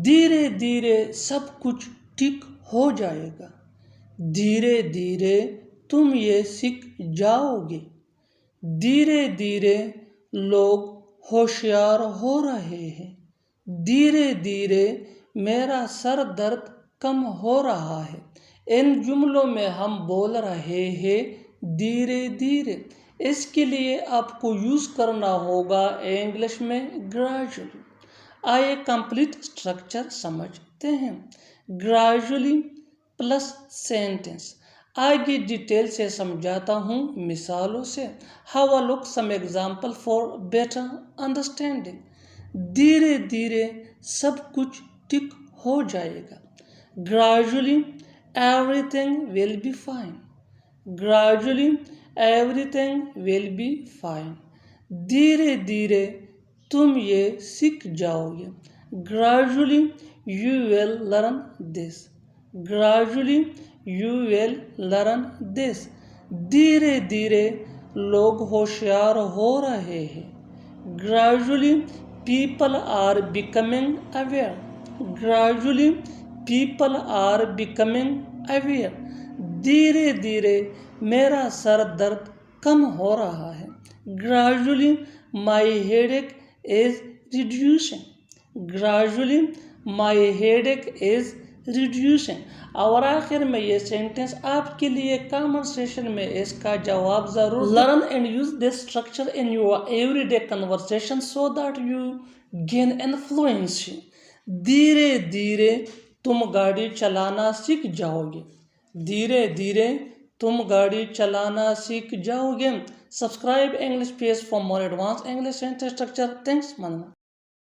دھیرے دھیرے سب کچھ ٹھیک ہو جائے گا. دھیرے دھیرے تم یہ سیکھ جاؤ گے. دھیرے دھیرے لوگ ہوشیار ہو رہے ہیں. دھیرے دھیرے میرا سر درد کم ہو رہا ہے. ان جملوں میں ہم بول رہے ہیں دھیرے دھیرے. اس کے لیے آپ کو یوز کرنا ہوگا انگلش میں گریجولی. آئیے کمپلیٹ اسٹرکچر سمجھتے ہیں. Gradually plus sentence. آگے ڈیٹیل سے سمجھاتا ہوں مثالوں سے. Have a look some example for better understanding. دھیرے دھیرے سب کچھ ٹھیک ہو جائے گا. Gradually everything will be fine. Gradually everything will be fine. دھیرے دھیرے تم یہ سیکھ جاؤ گے. Gradually you will learn this. Gradually you will learn this. دھیرے دھیرے لوگ ہوشیار ہو رہے ہیں. Gradually people are becoming aware. Gradually people are becoming aware. دھیرے دھیرے میرا سر درد کم ہو رہا ہے. Gradually my headache is reducing. Gradually my headache is reducing. اور آخر میں یہ سینٹنس آپ کے لیے کنورسیشن میں اس کا جواب ضرور. Learn and use this structure in your everyday conversation so that you gain influence. دھیرے دھیرے تم گاڑی چلانا سیکھ جاؤ گے. دھیرے دھیرے تم گاڑی چلانا سیکھ جاؤ گے. Subscribe English page for more advance English sentence structure. Thanks.